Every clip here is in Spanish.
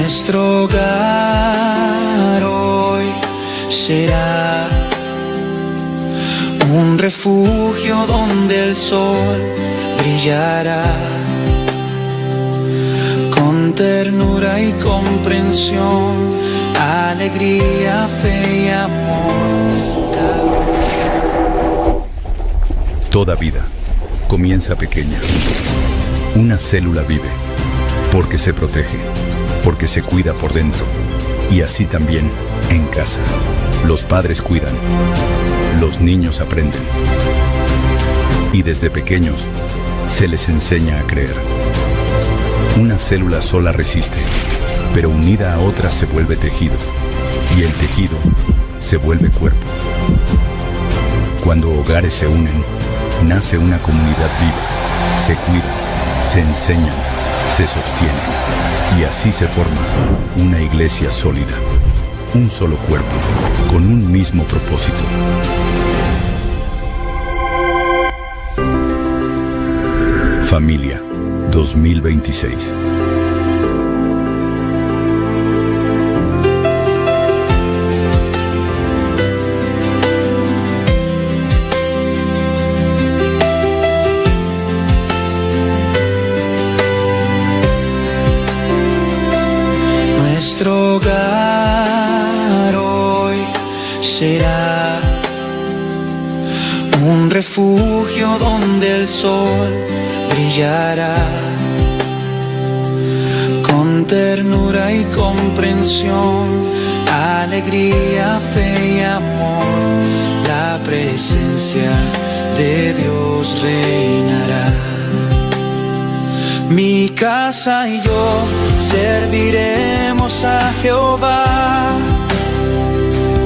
Nuestro hogar hoy será un refugio donde el sol brillará, con ternura y comprensión, alegría, fe y amor. Toda vida comienza pequeña. Una célula vive porque se protege, porque se cuida por dentro. Y así también en casa. Los padres cuidan, los niños aprenden. Y desde pequeños se les enseña a creer. Una célula sola resiste, pero unida a otras se vuelve tejido. Y el tejido se vuelve cuerpo. Cuando hogares se unen, nace una comunidad viva. Se cuidan, se enseñan, se sostienen. Y así se forma una iglesia sólida. Un solo cuerpo, con un mismo propósito. Familia 2026. Nuestro hogar hoy será un refugio donde el sol brillará, con ternura y comprensión, alegría, fe y amor. La presencia de Dios reinará. Mi casa y yo serviremos a Jehová.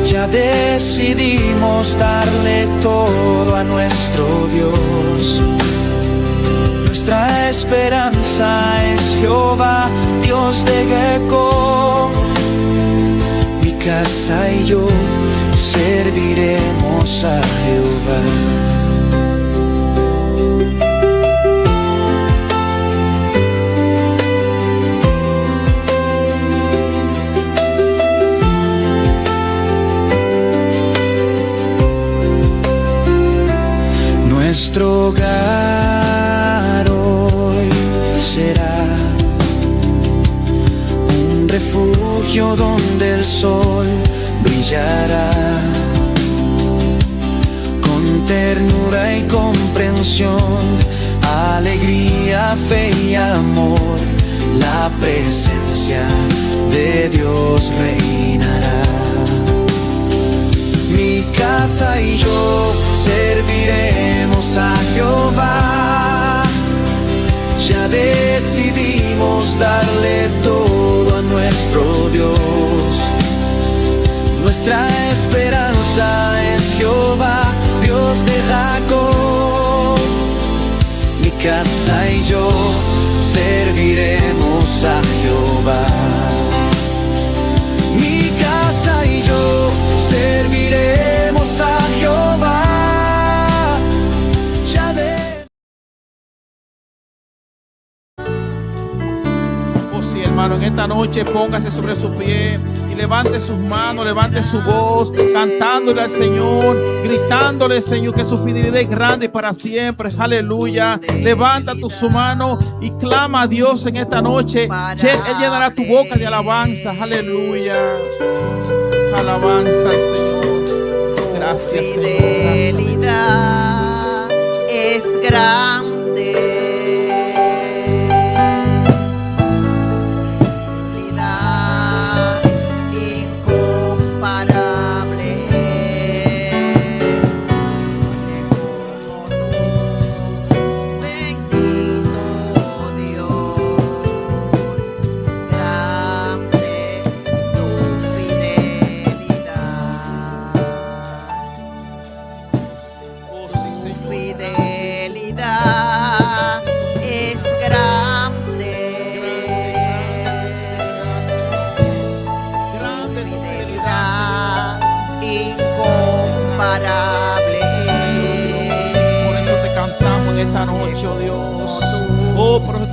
Ya decidimos darle todo a nuestro Dios. Nuestra esperanza es Jehová, Dios de Jacob. Mi casa y yo serviremos a Jehová. Nuestro hogar hoy será un refugio donde el sol brillará, con ternura y comprensión, alegría, fe y amor. La presencia de Dios reinará. Mi casa y yo serviremos a Jehová. Ya decidimos darle todo a nuestro Dios. Nuestra esperanza es Jehová, Dios de Jacob. Mi casa y yo serviremos a Jehová. Mi casa y yo serviremos a Jehová. Oh sí, hermano, en esta noche póngase sobre su pie y levante sus manos, levante su voz, cantándole al Señor, gritándole al Señor que su fidelidad es grande para siempre. Aleluya. Levanta su mano y clama a Dios en esta noche. Él llenará tu boca de alabanza. Aleluya. Alabanza al Señor. Gracias, Señor. Fidelidad es grande. Fidelidad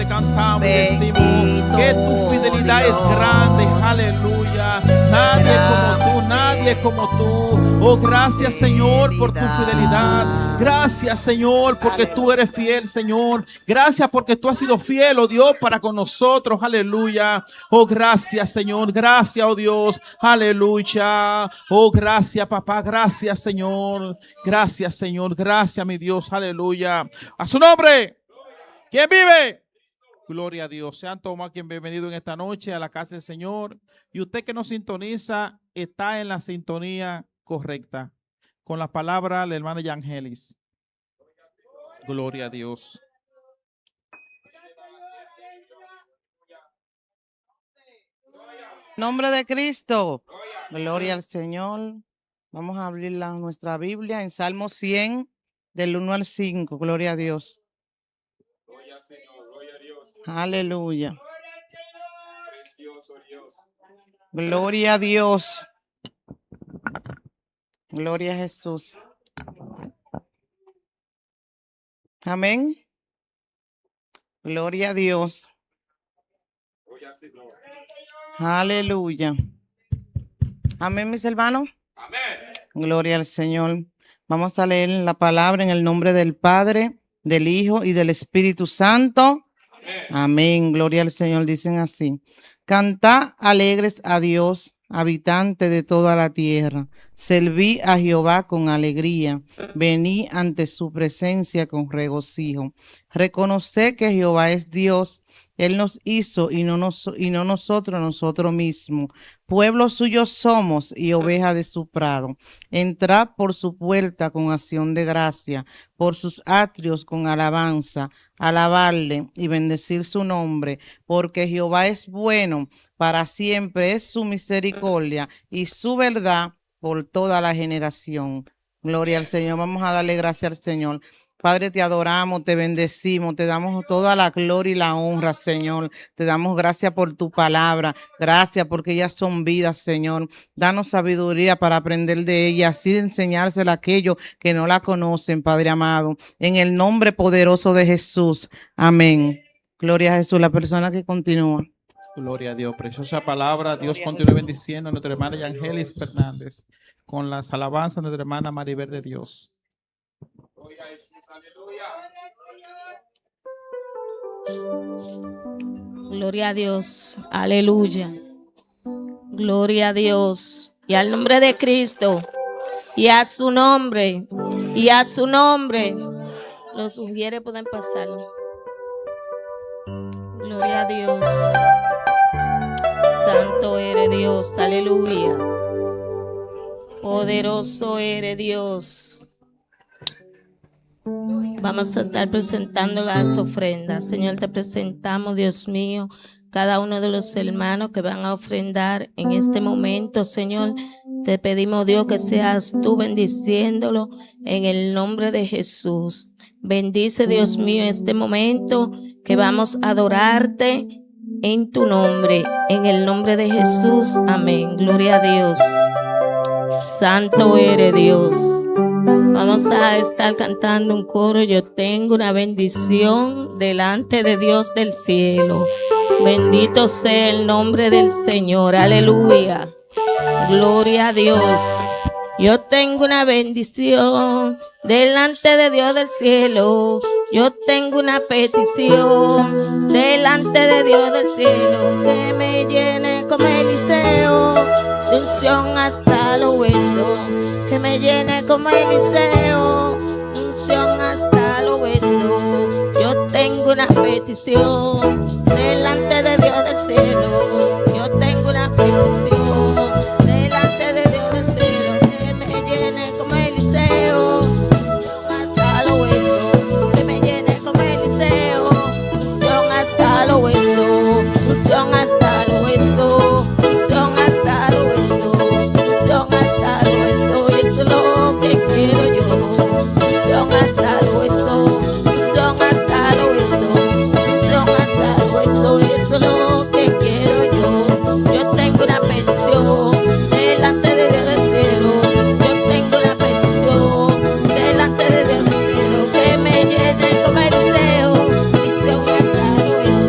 cantamos y decimos Bendito que tu fidelidad es grande. Dios. Aleluya. Nadie como tú, nadie como tú. Oh, gracias, Señor, por tu fidelidad. Gracias, Señor, porque tú eres fiel, Señor. Gracias porque tú has sido fiel, oh Dios, para con nosotros. Aleluya. Oh, gracias, Señor. Gracias, oh Dios. Aleluya. Oh, gracias, papá. Gracias, Señor. Gracias, Señor. Gracias, mi Dios. Aleluya. A su nombre. ¿Quién vive? Gloria a Dios. Sean todos quien bienvenido en esta noche a la casa del Señor. Y usted que nos sintoniza está en la sintonía correcta con la palabra del hermano Yangelis. Gloria a Dios. Nombre de Cristo. Gloria al Señor. Vamos a abrir nuestra Biblia en Salmo 100, del 1 al 5. Gloria a Dios. Gloria al Señor, gloria a Dios. Aleluya. Precioso Dios. Gloria a Dios. Gloria a Jesús. Amén. Gloria a Dios. Gloria al Señor. Aleluya. Amén, mis hermanos. Amén. Gloria al Señor. Vamos a leer la palabra en el nombre del Padre, del Hijo y del Espíritu Santo. Amén. Amén. Gloria al Señor. Dicen así. Cantad alegres a Dios, habitante de toda la tierra. Serví a Jehová con alegría. Vení ante su presencia con regocijo. Reconoced que Jehová es Dios. Él nos hizo y no nosotros mismos. Pueblo suyo somos y oveja de su prado. Entrad por su puerta con acción de gracia, por sus atrios con alabanza. Alabarle y bendecir su nombre, porque Jehová es bueno, para siempre es su misericordia y su verdad por toda la generación. Gloria al Señor. Vamos a darle gracias al Señor. Padre, te adoramos, te bendecimos, te damos toda la gloria y la honra, Señor. Te damos gracias por tu palabra, gracias porque ellas son vidas, Señor. Danos sabiduría para aprender de ellas, así de enseñársela a aquellos que no la conocen, Padre amado. En el nombre poderoso de Jesús. Amén. Gloria a Jesús. La persona que continúa. Gloria a Dios. Preciosa palabra. Dios continúe bendiciendo a nuestra hermana Yangelis Fernández con las alabanzas de nuestra hermana Maribel de Dios. Gloria a Jesús. Aleluya. Gloria a Dios, aleluya. Gloria a Dios y al nombre de Cristo y a su nombre y a su nombre. Los ungieres pueden pasar. Gloria a Dios. Santo eres Dios, aleluya. Poderoso eres Dios. Vamos a estar presentando las ofrendas. Señor, te presentamos, Dios mío, cada uno de los hermanos que van a ofrendar en este momento, Señor. Te pedimos, Dios, que seas tú bendiciéndolo en el nombre de Jesús. Bendice, Dios mío, este momento que vamos a adorarte en tu nombre, en el nombre de Jesús. Amén. Gloria a Dios. Santo eres Dios. Vamos a estar cantando un coro. Yo tengo una bendición delante de Dios del cielo. Bendito sea el nombre del Señor. Aleluya. Gloria a Dios. Yo tengo una bendición delante de Dios del cielo. Yo tengo una petición delante de Dios del cielo. Que me llene como Eliseo de unción hasta los huesos. Que me llene como Eliseo, unción hasta los huesos. Yo tengo una petición delante de Dios del cielo. Yo tengo una petición delante de Dios del cielo. Que me llene como Eliseo, unción hasta los huesos. Que me llene como Eliseo, unción hasta los huesos. Unción hasta los huesos. Unción hasta los huesos. Unción hasta los huesos. Eso es lo que quiero yo. Unción hasta el hueso. Unción hasta el hueso. Unción hasta el hueso. Eso es lo que quiero yo. Yo tengo una petición delante de Dios del cielo. Yo tengo una petición delante de Dios del cielo. Que me llene como Eliseo. Unción hasta el hueso.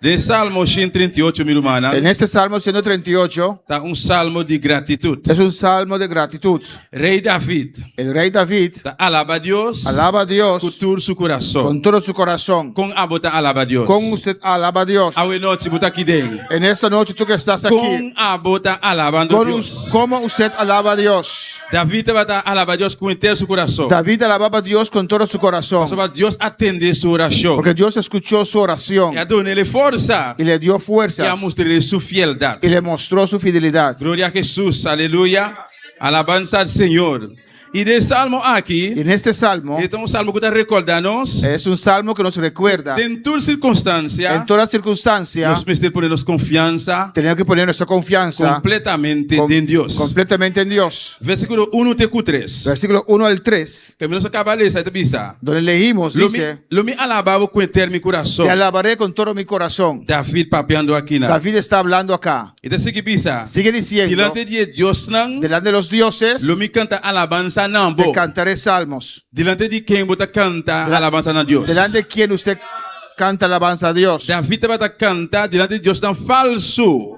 De Salmo 138, mi hermana, En este Salmo 138 está un salmo de gratitud. es un salmo de gratitud. Rey David El rey David está alaba a Dios alaba a Dios con todo su con corazón. todo su corazón. Con abota alaba a Dios. Con usted alaba a Dios. Awe noche buta aquí den. En esta noche tú que estás aquí, Con abota alabando a Dios. ¿cómo usted alaba a Dios? David te va a alabar a Dios con entero su corazón. David alababa a Dios con todo su corazón. Dios atende su oración. Porque Dios escuchó su oración Y a donarle fuerza. y le dio Y a fuerzas mostrarle su fieldad. y le mostró su fidelidad. Gloria a Jesús, aleluya. Alabanza al Señor. Y del salmo aquí, Y en este salmo este es un salmo que te recordarnos es un salmo que nos recuerda de en toda circunstancia, en toda circunstancia nos merecemos ponernos confianza tenemos que poner nuestra confianza completamente com- en Dios. completamente en Dios. Versículo 1 te 3. Versículo 1 al 3, Que menos acaba de leer, pisa. donde leímos, dice: Lo me alababa con entero mi corazón. Te alabaré con todo mi corazón. David papeando aquí. David está hablando acá. Y te sigue pisa. Sigue diciendo: Delante de Dios nan, delante de los dioses lo me canta alabanza nambo. te cantaré salmos. Delante de quien vota canta alabanza a Dios. Delante de quien usted canta alabanza a Dios. David te va a cantar delante de Dios tan falso.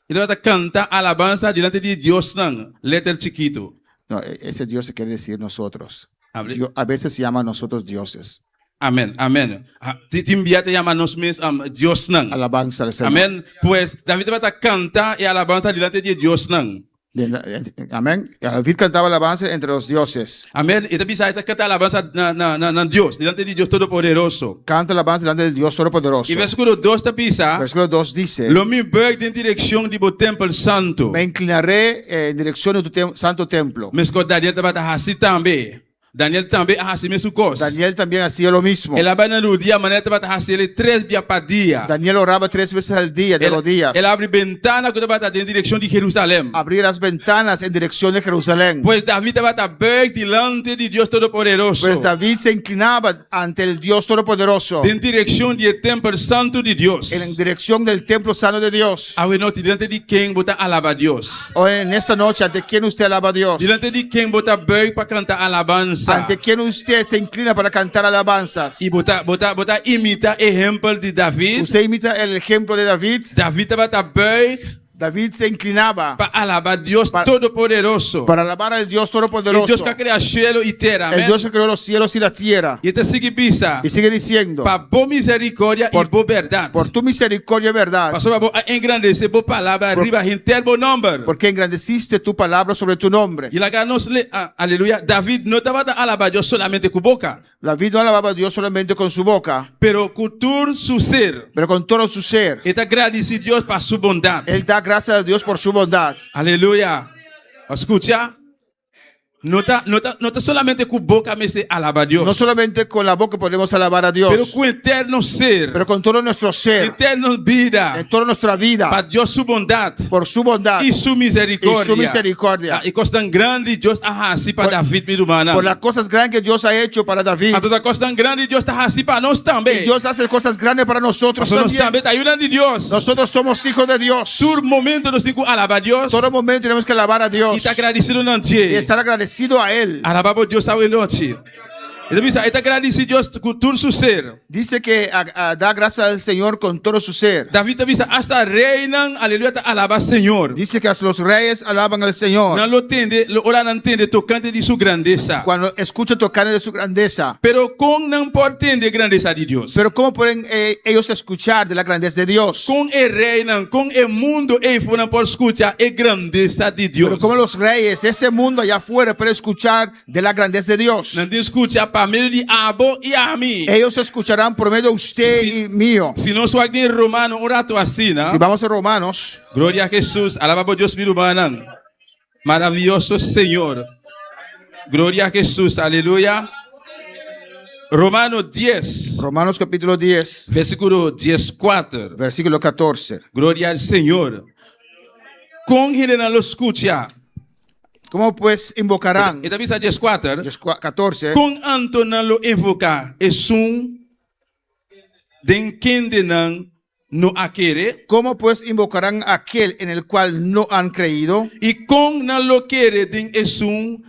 Y te va a cantar alabanza delante de Dios tan letter chiquito. No, ese Dios se quiere decir nosotros. Hable. A veces se llama a nosotros dioses. Amén, amén. Te envía te llama nos mes Dios nan. Alabanza al Señor. Amén. Pues David te va a cantar y alabanza delante de Dios nan. Amén. David cantaba alabanza entre los dioses. Amén. Y te pisa esta canta alabanza na Dios, delante de Dios Todopoderoso. Canta alabanza delante del Dios Todopoderoso. Y versículo 2 te pisa. Versículo 2 dice: Lo mi berg en dirección de templo santo. me inclinaré en dirección de tu santo templo. Mas que Daniel te va a así también. Daniel también ha así su cosa. Daniel también hacía lo mismo. Él abre el día, manera te va a hacer 3 días para día. Daniel oraba 3 veces al día de los días. Él abre ventana que te va a en dirección de Jerusalén. Abría las ventanas en dirección de Jerusalén. Pues David te va a ver delante de Dios Todopoderoso. Pues David se inclinaba ante el Dios Todopoderoso En dirección del templo santo de Dios. en dirección del templo santo de Dios. Ah, bueno, delante de quien vota alaba a Dios. O en esta noche, ¿ante quién usted alaba a Dios? Delante de quien vota ver para cantar alabanza. ¿Ante quién usted se inclina para cantar alabanzas? Y vota imita ejemplo de David. ¿Usted imita el ejemplo de David? David te va a ver David se inclinaba para alabar a Dios Pa- Todopoderoso. para alabar al Dios El Todopoderoso, Dios que crea cielo y tierra. el Amén. Dios que creó los cielos y la tierra. Y te sigue pisa. Y sigue diciendo: Para boa misericordia y boa verdad. por tu misericordia y verdad, Pastor, para engrandecer boa palavra arriba en termo number. porque engrandeciste tu palabra sobre tu nombre. Y la que nos le, aleluya, David no estaba a alabar a Dios solamente con boca, David no alababa a Dios solamente con su boca, pero con todo su ser. pero con todo su ser. Está agradecido a Dios por su bondad. Él da gracias a Dios por su bondad. Aleluya. Escucha. No está solamente con boca me se alaba a Dios. No solamente con la boca podemos alabar a Dios, pero con eterno ser, pero con todo nuestro ser, eterno vida, en toda nuestra vida, para Dios su bondad por su bondad y su misericordia. y su misericordia. Y cosas tan grandes Dios ha así para Por- David, mi hermana. Por las cosas grandes que Dios ha hecho para David. A todas cosas tan grandes Dios está así para nós Y también. Dios hace cosas grandes para nosotros Nosotros también. también está ayudando de Dios. Nosotros somos hijos de Dios. Todo momento nos tenemos que alabar a Dios. Todo momento tenemos que alabar a Dios Y está agradecido y noche. estar agradecido a Él. Alabamos a Dios a noche. Entonces, está agradecido a Dios con todo su ser. Dice que da gracias al Señor con todo su ser. David avisa hasta reinan, aleluya, alaba al Señor. Dice que hasta los reyes alaban al Señor No lo entiende, ahora no entiende tocante de su grandeza. cuando escuchan tocar de su grandeza. Pero con no puede entender grandeza de Dios. Pero ¿cómo pueden ellos escuchar de la grandeza de Dios? Con el reinan, con el mundo, ellos no pueden escuchar la grandeza de Dios. Pero como los reyes, ese mundo allá afuera puede escuchar de la grandeza de Dios. No escucha para medio de Abo y a mí. Ellos escucharán por medio de usted y mío. Si no soy aquí en Romano un rato así, ¿no? Si vamos a Romanos, Gloria a Jesús, alabamos a Dios, mi hermano. Maravilloso Señor. Gloria a Jesús, aleluya. Romanos 10, Romanos capítulo 10, versículo 14. versículo 14. Gloria al Señor. Con general lo escucha. ¿Cómo pues invocarán? Esta visa 14. 14. Con Antonan lo invoca. Es un den quien denan no quiere. ¿Cómo pues invocarán a aquel en el cual no han creído? Y con no lo quiere den es un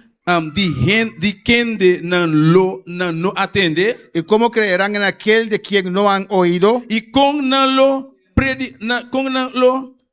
de quien de no atende ¿Y cómo creerán en aquel de quien no han oído? y con lo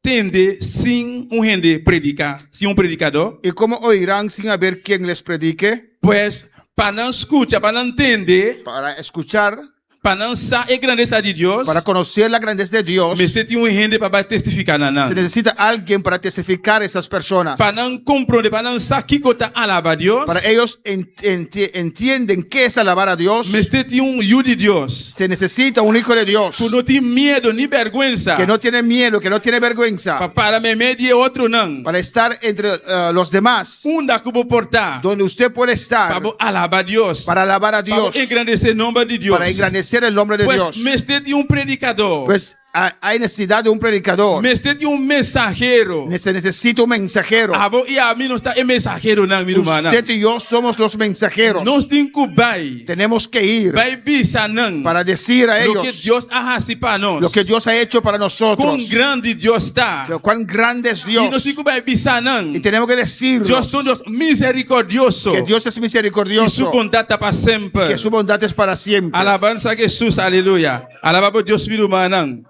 tende sin un gente predica, sin un predicador? ¿Y cómo oirán sin haber quien les predique? Pues para no escuchar, para no entender, Para escuchar, para no saber grandeza de Dios, para conocer la grandeza de Dios, me tiene un gente para testificar nana. se necesita alguien para testificar a esas personas. Para no comprender, para no saber qué cosa alaba a Dios, Para ellos entienden qué es alabar a Dios. me tiene un hijo de Dios. Se necesita un hijo de Dios Que no tiene miedo ni vergüenza. que no tiene miedo, que no tiene vergüenza, Para me medir otro nan. para estar entre los demás, Unda como portar. donde usted puede estar Para alabar a Dios. para alabar a Para Dios, engrandecer el nombre de Dios. para engrandecer el nombre de Pues Dios. me tiene un predicador. Pues hay necesidad de un predicador. Me tiene un mensajero. Se necesita un mensajero. Y a mí no está el mensajero nan, mi hermana. Usted y yo somos los mensajeros. Nos tiene que bay. Tenemos que ir Bay bisa nan. para decir a Lo que ellos Dios ha hecho para nos. lo que Dios ha hecho para nosotros. Cuán grande Dios está. Cuán grande es Y nos Dios. tiene que bay bisa nan. Y tenemos que decirlo. Dios es un Dios misericordioso. Que Dios es Y su misericordioso. bondad está para siempre. Que su bondad es para siempre. Alabanza a Jesús, aleluya. Alabamos a Dios mío manan.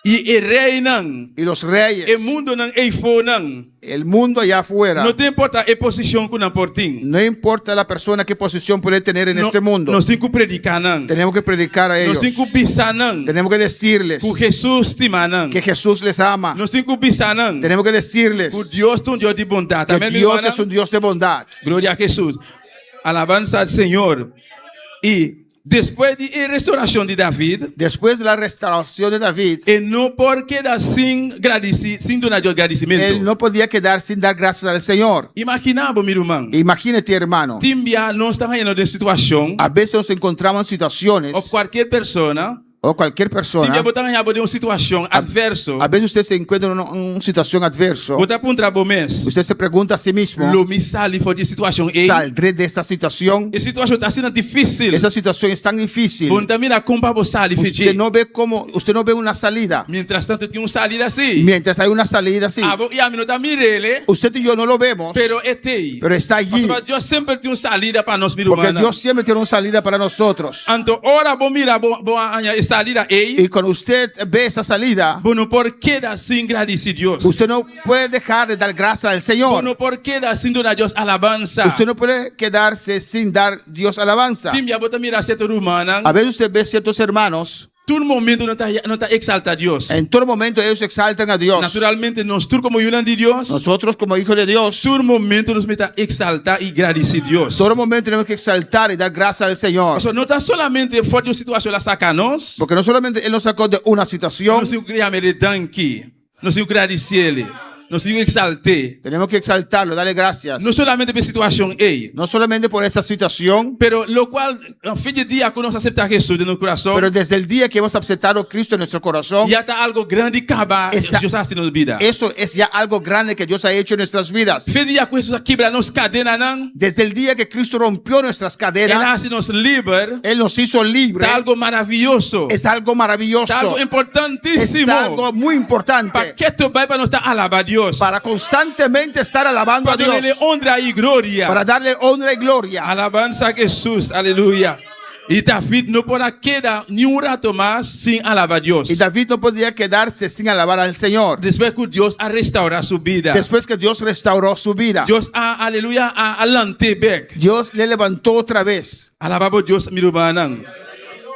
Y el rey nan. Y los reyes, El mundo nan eifo nan. el mundo allá afuera, No te importa la posición que nan portin. no importa la persona qué posición puede tener en este mundo, Nos tiene que predicar nan. tenemos que predicar a Nos ellos. tiene que pisar nan. Tenemos que decirles Que Jesús te manan. que Jesús les ama. Nos tiene que pisar nan. Tenemos que decirles Que Dios es un Dios de bondad. que Amén, mi Dios hermana. es un Dios de bondad. Gloria a Jesús. Alabanza al Señor. Y después de la restauración de David, Después de la restauración de David, él no por quedar sin donar Dios agradecimiento. él no podía quedar sin dar gracias al Señor. Imaginamos, mi hermano. Imagínate, hermano, Timbia no estaba lleno de situación a veces nos encontramos en situaciones, o cualquier persona. o cualquier persona, Timbia botar en de una situación adverso. a veces usted se encuentra en una situación adversa. Botar para un trabajo mes. Usted se pregunta a sí mismo, Lo me sale for de situación. ¿saldré de esta situación? La situación está siendo difícil. Esa situación es tan difícil. Bom, también la compa vos sale Usted no ve cómo, usted no ve una salida. Mientras tanto tiene una salida así. Mientras hay una salida así, Y a mí no está mirele. usted y yo no lo vemos, Pero este. pero está allí. Dios siempre tiene una salida para nos, mi Porque hermana. Dios siempre tiene una salida para nosotros. Anto, ahora vos mira, vos salida Y cuando usted ve esa salida, bueno, ¿por qué da sin agradecer Dios? usted no puede dejar de dar gracias al Señor. Bueno, ¿por qué da sin donar Dios alabanza? Usted no puede quedarse sin dar Dios alabanza. Tim ya bota mira cierto rumana. A veces usted ve ciertos hermanos, Todo el momento no está exalta a Dios. en todo momento ellos exaltan a Dios. Naturalmente, nosotros como hijos de Dios, Nosotros como hijos de Dios, todo el momento nos meta exaltar y agradecer a Dios. todo momento tenemos que exaltar y dar gracias al Señor. Eso no está solamente fuera de una situación la sacanos. Porque no solamente Él nos sacó de una situación, Nos tenemos que llamar danki. Nos tenemos que agradecerle. Nos tenemos que exaltar. tenemos que exaltarlo, darle gracias. No solamente por situación, No solamente por esa situación, pero lo cual, en fin de día que nos acepta a Jesús de nuestro corazón, pero desde el día que hemos aceptado a Cristo en nuestro corazón, ya está algo grande que Dios hace en nuestra vida. eso es ya algo grande que Dios ha hecho en nuestras vidas. Fin de día que Jesús quebra nos cadena, nan, Desde el día que Cristo rompió nuestras Él cadenas, hace nos libre. Él nos hizo libres. Está algo maravilloso. Es algo maravilloso. Está algo Es importantísimo. algo muy importante Para que esto vaya para nos alabar a Dios. para constantemente estar alabando a Para Dios, darle honra y gloria. para darle honra y gloria. Alabanza a Jesús. Aleluya. Y David no podrá quedar ni un rato más sin alabar a Dios. Y David no podía quedarse sin alabar al Señor. Después que Dios ha restaurado su vida. Después que Dios restauró su vida, Dios ha, aleluya, ha alante back. Dios le levantó otra vez. Alabamos a Dios, mi hermano.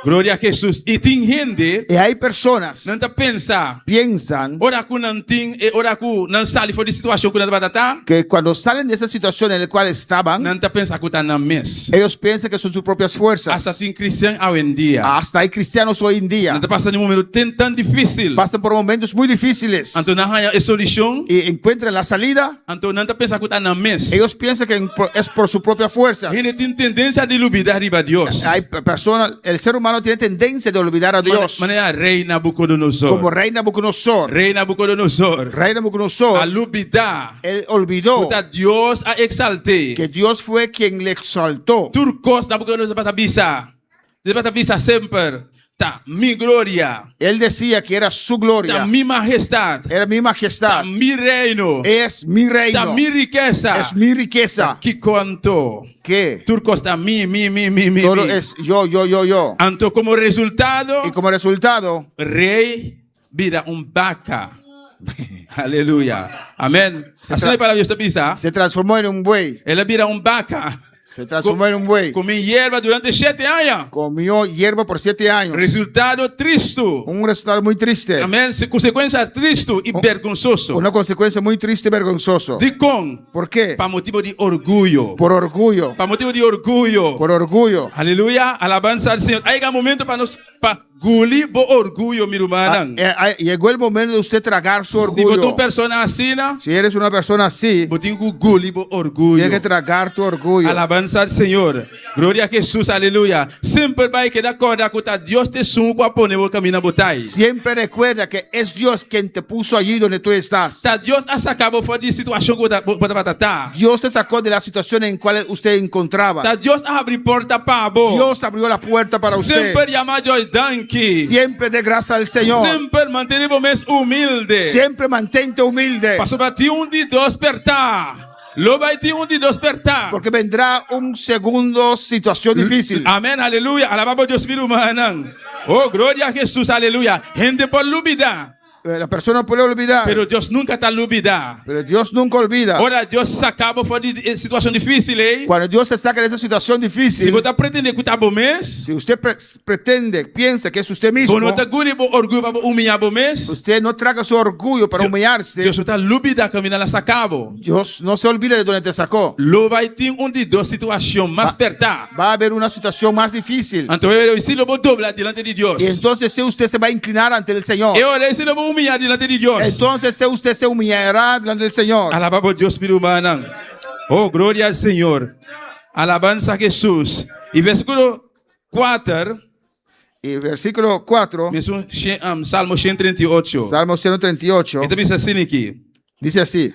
Gloria a Jesús. Y tin gente, Y hay personas no te pensa. piensan Ora ku nan ting, ora ku nan sali for the situation ku nan batata. que cuando salen de esa situación en la cual estaban, Nan te pensa ku ta nan mes. ellos piensan que son sus propias fuerzas. Hasta tin cristian hoy en día. Hasta hay cristianos hoy en día. Nan te pasa en un momento tan difícil. Pasan por momentos muy difíciles Anto nan haya solución. y encuentran la salida. Anto nan te pensa ku ta nan mes. Ellos piensan que es por su propia fuerza. Tiene tendencia de olvidar arriba a Dios. Hay personas, el ser humano tiene tendencia de olvidar a Dios. Manera rey Nabucodonosor. Como rey Nabucodonosor. Rey Nabucodonosor. Rey Nabucodonosor, Al olvidar. él olvidó Puta Dios a exalté. que Dios fue quien le exaltó. Turcos Nabucodonosor pata bisa. De pata bisa sempre. ta mi gloria, Él decía que era su ta gloria, mi majestad, era mi ta majestad, mi reino, es mi ta reino, mi riqueza, es mi riqueza, que quanto que turcos ta mi. todo es yo. Anto como resultado, Y como resultado, rey vira vaca. Aleluya. Amén. Así la palabra Dios te pisa. se transformó en un buey, Él vira vaca. se transformó en un buey, Comió hierba durante 7 años. comió hierba por 7 años, Resultado triste. un resultado muy triste, Amén. Consequência triste e vergonzoso. una consecuencia muy triste y vergonzoso. De com. ¿Por qué? Para motivo de orgulho. Por orgullo, Para motivo de orgulho. por orgullo. Aleluia. Alabanza al Senhor. Aí é momento para nós engolir o orgulho, meu irmão. Llegó el momento de usted tragar su Se botou orgullo. uma pessoa assim, Si eres una persona así, botou engolir o orgulho. tienes que tragar tu orgullo. Alabanza al Senhor. Glória a Jesus. Aleluia. Sempre vai quedar acordar com Deus te sumo para poner o caminho botai. Siempre recuerda que es Dios quien te puso allí donde tú estás. Deus a sacava fora de situação que tá. Dios te sacó de la situación en cual usted encontraba. Deus abre porta para vos. Dios abrió la puerta para usted. Sempre chamar Deus danke. Siempre de gracia al Señor. Sempre mantenemos mais humilde. Siempre mantente humilde. Pastor vai ter de despertar. Lo vai ter de despertar. Porque vendrá un segundo situación difícil. Amém, aleluia. Alabamos Deus, meu irmão. Oh, glória a Jesus, aleluia. Gente por olvidar. La persona puede olvidar, Pero Deus nunca está olvidar. pero Dios nunca olvida. Ora, Deus sacava fora de situação difícil, hein? Cuando Dios te saca de esa situación Se difícil, você pretende que tá bom mês, si usted pretende, piensa que es usted mismo, ou não tá orgulho para humilhar bom mês, usted no traga su orgullo para humillarse. Deus está olvidar caminhar la sacavo. Dios no se olvide de donde te sacó. Lo vai ter de duas situações mais apertar. Va a haber una situación más difícil. Então eu se lo vou dobrar diante de Deus. Y entonces si usted se va a inclinar ante el Señor. Eu se lo vou humilhar diante de Deus. Entonces usted se humillará delante del Señor. Alabamos Deus, meu irmão. Oh, glória ao Senhor. Alabanza a Jesus. E versículo 4, Y versículo 4, Salmo 138. Salmo 138, Então diz assim aqui. dice así: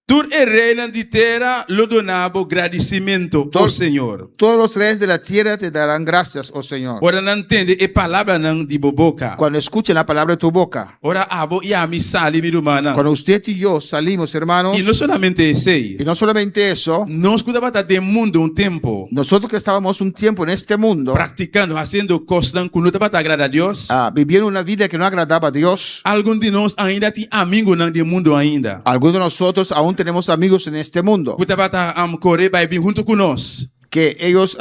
Tur e reina de terra lo donabo agradecimento ao Senhor. todos los reyes de la tierra te darán gracias, oh Señor. Ora não entende e palavra não de boca. Cuando escuchen la palabra de tu boca. Ora abo e a mi sali, meu irmão. Cuando usted y yo salimos, hermanos, E não somente esse. y no solamente eso, Nós escutava de mundo tempo. nosotros que estábamos un tiempo en este mundo, Practicando, haciendo coisas que não te agrada a Deus. viviendo una vida que no agradaba a Dios. Alguns de nós ainda tem amigo não de mundo ainda. Algunos de nosotros aún tenemos amigos en este mundo Que estava correr vai vir junto conosco. que ellos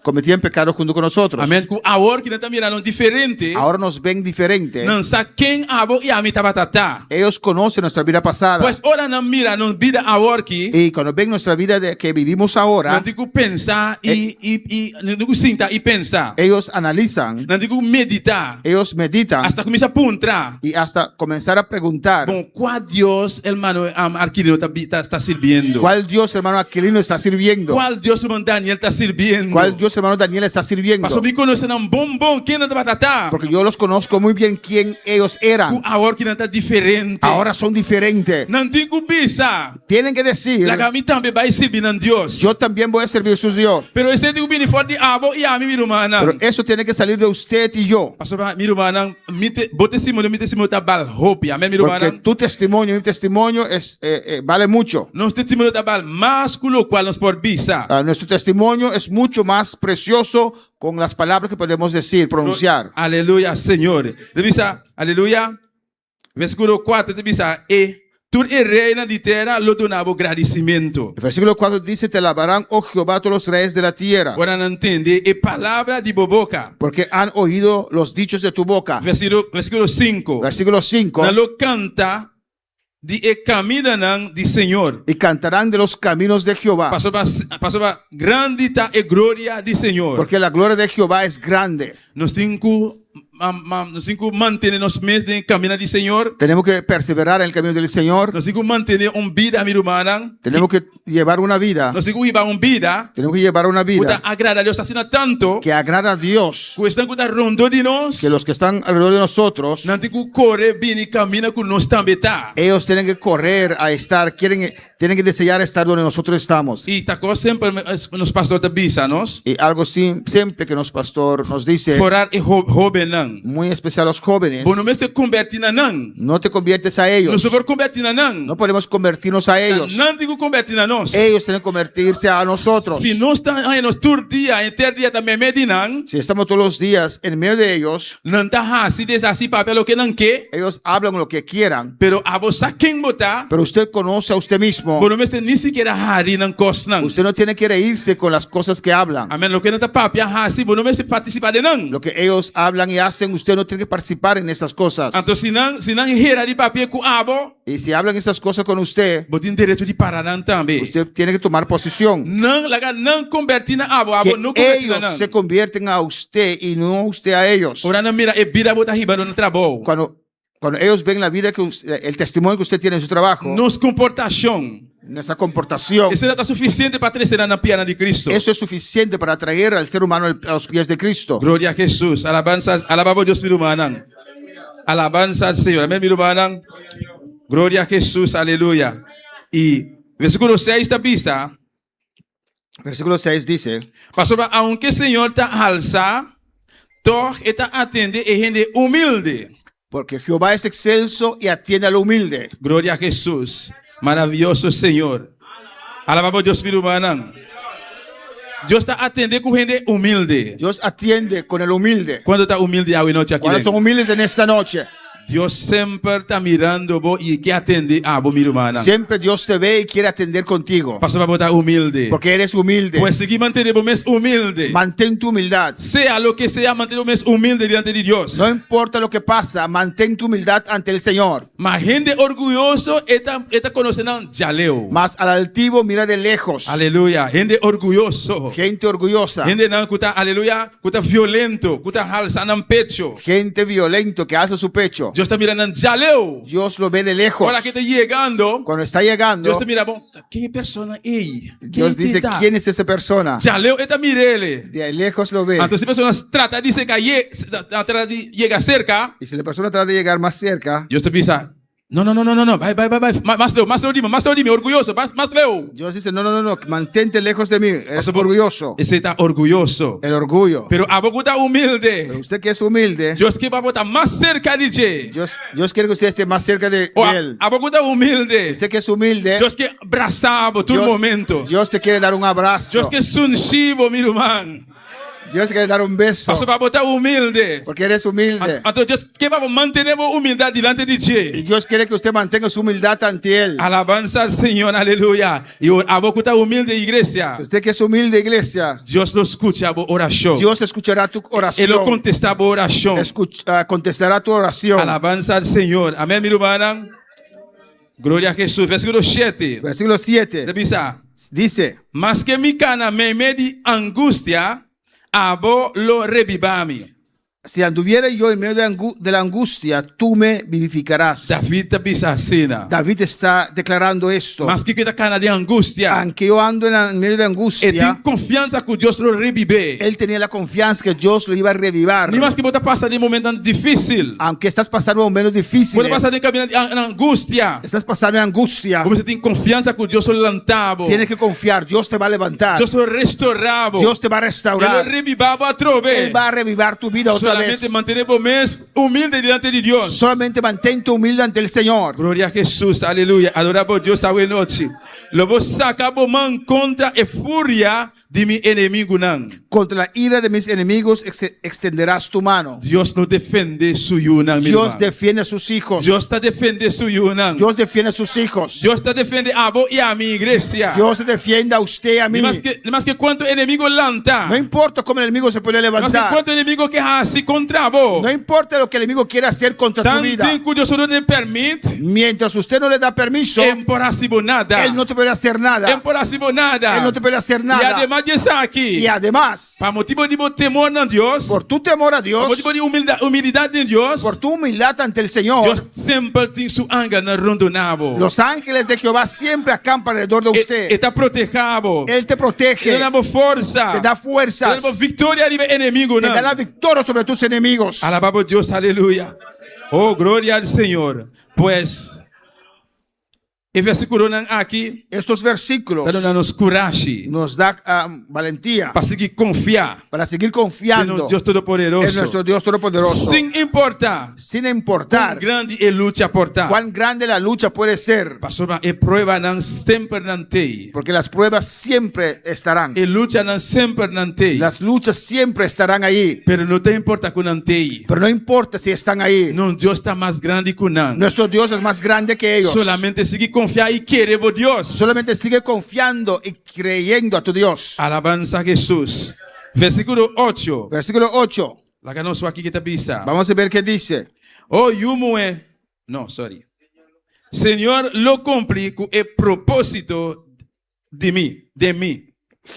cometían pecado junto con nosotros. Amém. Agora que não está mirando diferente. Ahora nos ven diferente. Não sabe quem abo e a mim estava tatá. Ellos conocen nuestra vida pasada. Pois ora não mira não vida agora que. Y cuando ven nuestra vida que vivimos ahora, Não digo pensar não digo sentar e pensar. ellos analizan, Não digo meditar. ellos meditan Hasta começa a pontar. y hasta comenzar a preguntar Bom, qual Deus, hermano, Arquilino está sirviendo? cuál Dios, hermano Aquilino, está sirviendo. Qual Deus, hermano Daniel, está sirviendo? Cuál Dios, hermano Daniel, está sirviendo. Pastor, me conhecem um bom, quem não está. Porque yo los conozco muy bien quién ellos eran. Agora que não está diferente. Ahora son diferentes. Não digo bisa. Tienen que decir, La que a mim também vai servir a Deus. yo también voy a servir a su Dios. Pero esse digo bem forte de abo e a mim, meu irmão. Pero eso tiene que salir de usted y yo. Pastor, meu irmão, meu testemunho tá bal hope. Amém, meu Porque irmão. tu testimonio y mi testimonio vale mucho. Nosso testemunho tá bal mais que o qual nos por bisa. Nuestro testimonio es mucho más precioso con las palabras que podemos decir, pronunciar. Aleluia, Senhor. Bisa, aleluia. Versículo 4, bisa, tu reina de terra lo donava agradecimento. El versículo 4 dice: te alabarán, oh Jehová, todos los reyes de la tierra, Agora não entende, palavra de boca. porque han oído los dichos de tu boca. Versículo 5. Versículo 5. Não lo canta de caminho de Senhor. Y cantarán de los caminos de Jehová, Passava grande tá e glória de Senhor. porque la gloria de Jehová es grande. Nós temos que manter nos meses de caminho de Senhor. Tenemos que perseverar en el camino del Señor. Nós temos que manter vida, meu irmão. Tenemos que llevar una vida. Nós temos que llevar vida. Tenemos que llevar una Puta vida agrada a Deus assim tanto. que agrada a Dios, Que estão que rondando de nós. que los que están alrededor de nosotros, Não tem que correr, vir e caminhar com nós também tá. ellos tienen que correr a estar, quieren Tienen que desear estar donde nosotros estamos. E tá com sempre nos pastor da bisa, nós. Y algo siempre que nos pastor nos dice, Forar e robe não. muy especial a los jóvenes, Bom, não me se convertir na não. no te conviertes a Não ellos. se for convertir na não. No podemos convertirnos a ellos. Não digo convertir na nós. Ellos tienen que convertirse a nosotros. Se nós está aí nos tur dia, inter dia também medinang, Si estamos todos los días en medio de ellos, não tá assim desassi papel o que não quer, ellos hablan lo que quieran, pero a você quem botar, pero usted conoce a usted mismo. bom, não me se nem sequer hari não cos não. Usted no tiene que reírse con las cosas que hablan. Amém, lo que não tá papel assim, bom, não me se participar de não. Lo que ellos hablan y hacen, usted no tiene que participar en esas cosas. Então se não hera de papel com abo, Y si hablan esas cosas con usted, bom, tem direito de parar não também. usted tiene que tomar posición. Não convertir na abo, Que abo não convertir na ellos não. se convierten a usted y no usted a ellos. Ora não mira, e vida botar riba no trabalho. Cuando ellos ven la vida, el testimonio que usted tiene en su trabajo, Nos comportação. nuestra comportación, Isso não está suficiente para crescer na piana de Cristo. eso es suficiente para atraer al ser humano a los pies de Cristo. Glória a Jesus. Alabanza, alabamos Deus, meu irmão. Alabanza al Senhor. Amém, meu irmão. Glória a Jesus. Aleluia. E versículo 6 da vista. Versículo 6 dice, Pastor, aunque o Senhor está alza, toch está atende e gente humilde. porque Jehová es excelso y atiende al humilde. Glória a Jesus. Maravilhoso Senhor. Alabamos Deus, meu irmão. Deus está atendendo com gente humilde. Dios atiende con el humilde. Quando está humilde a noite aqui Cuando son dentro? humildes en esta noche, Deus sempre está mirando vos e quer atender a vos, meu irmão. siempre Dios te ve y quiere atender contigo. Pastor, vamos estar humilde. Porque eres humilde. Pues seguir manteniendo mes humilde. Mantén tu humildad. Sea lo que sea, mantener mes humilde delante de Dios. No importa lo que pasa, mantén tu humildad ante el Señor. Mas gente orgulloso está conociendo jaleo. Mas al altivo mira de lejos. Aleluya. Gente orgulloso. Gente orgullosa. Gente não que está, aleluya, que está violento, que está alzando en pecho. Gente violento que alza su pecho. Dios está mirando en jaleo. Dios lo ve de lejos. Ahora que está llegando, Cuando está llegando, Dios te mira, bom, ¿qué persona es? Dios dice, ¿quién es esa persona? Jaleo está mirele. De lejos lo ve. Entonces, si personas trata de llega cerca, Y si la persona trata de llegar más cerca, Dios te pisa. No, vai. Más leo, orgulloso, más leo. Dios dice, no, mantente lejos de mí. Eres orgulloso. Ese está orgulloso. El orgullo. Pero a vos está Pero humilde. usted que es humilde, Dios que va a botar más cerca de ti. Dios quiere que usted esté más cerca de Él. A vos está humilde. Usted que es humilde, Dios que abrazaba todo el momento. Dios te quiere dar un abrazo. Dios que es un chivo, mi hermano. Dios te quiere dar un beso. Pastor, va a botar humilde. Porque eres humilde. Entonces, Dios que va a mantener humildad delante de Y ti. Dios quiere que usted mantenga su humildad ante Él. Alabanza al Señor, aleluya. Y a vos que está humilde, iglesia. Usted que es humilde, iglesia, Dios lo escucha a vos oración. Dios escuchará tu Él oración. lo contesta a vos oración. Contestará tu oración. Alabanza al Señor. Amén, mi hermana. Gloria a Jesús. Versículo 7. Versículo 7 dice, Mas que mi cana me di angustia, a vos lo revivami. si anduviera yo en medio de la angustia, tú me vivificarás. David te pisa cena. David está declarando esto. Mas que está cana de angustia. Aunque yo ando en medio de Él angustia, tiene confianza que Dios lo revive. él tenía la confianza que Dios lo iba a revivar. Ni más que vos te pasas de momento difícil. Aunque estás pasando momentos difíciles, Vos te pasas de camino en angustia. estás pasando en angustia, Como você tem confiança que Deus lo levantava. tienes que confiar. Dios te va a levantar. Deus lo restaurava. Dios te va a Ele restaurar. revivava outra vez. Él va a revivar tu vida otra Solamente vez. mantenemos mes humilde diante de Deus. Solamente mantén tu humilde ante el Señor. Glória a Jesus, aleluia. Adoramos Deus a noite. Lobo sacabo man contra a fúria de mi enemigo não. Contra la ira de mis enemigos extenderás tu mano. Deus nos defende su yunang. Dios defiende a sus hijos. Deus está defendendo su yunang. Dios defiende a sus hijos. Deus está defendendo a vos e a minha igreja. Dios te defiende a usted y a mí. Mas que quanto enemigo lanta. No importa cómo el enemigo se puede Mas que levantar. quanto enemigo que hace contra vos. No importa lo que el enemigo quiera hacer contra tu Tanto vida. que Deus não te permite. Mientras usted no le da permiso, Impossível nada. Él no te puede hacer nada. Impossível nada. Él no te puede hacer E nada. además disso aqui. Y además, Para motivo de temor a Deus. por tu temor a Por Dios, motivo de humildade em Deus. por tu humildad ante el Señor, Deus sempre tem sua anga na rondonavo. los ángeles de Jehová siempre acampan alrededor de usted. Está protegido. Él te protege, Ele dá força. te da fuerzas, Ele dá vitória de enemigo. te da la victoria sobre tus enemigos. Alabamos Deus, aleluia. Oh, glória ao Senhor. Pues E versículo nan aqui Estos versículos tá dando nos coragem nos da valentía para seguir confiar para seguir no confiando Deus en Todo-Poderoso. nuestro Dios Todopoderoso, Sem importar sin quão importar grande é luta portar. cuán grande la lucha puede ser, Pastor, e prueba não sempre não tem. porque las pruebas siempre estarán. E luta não sempre não tem. Las luchas siempre estarán ahí, Pero não tem importa que não tem. pero no importa si están ahí. Não, Deus está mais grande que não. Nuestro Dios es más grande que ellos. Solamente seguir confiar e querer o Deus. Solamente sigue confiando y creyendo a tu Dios. Alabanza a Jesus. Versículo 8. Versículo 8. La que não sou aqui que está pensando. Vamos a ver qué dice. Oh, yumo é. Não, sorry. Senhor, lo cumpre com o propósito de mim.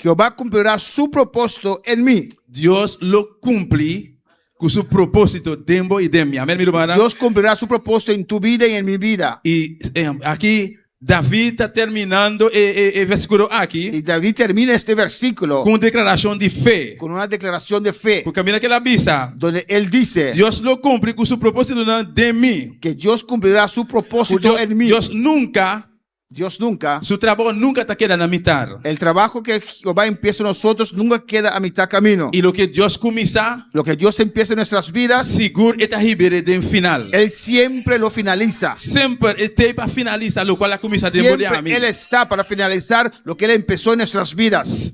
Jehová cumplirá su propósito en mí. Deus lo cumpre com seu propósito dentro e de mim. Amém, meu irmão? Dios cumplirá su propósito en tu vida y en mi vida. E aqui David está terminando o versículo aqui Y David termina este versículo com declaração de fé. con una declaración de fe, Porque mira que la visa. donde él dice Deus lo cumpre com seu propósito de mim. que Dios cumplirá su propósito Deus, en mí. Deus nunca, Dios nunca, seu trabalho nunca está quedando na mitad. el trabajo que Jehová empieza en nosotros nunca queda a mitad camino. E lo que Deus começa, Lo que Dios empieza en nuestras vidas, seguro está ribere de final. Él siempre lo finaliza. Sempre está para finalizar, lo cual começa de Siempre a mim. Él está para finalizar lo que Él empezó en nuestras vidas.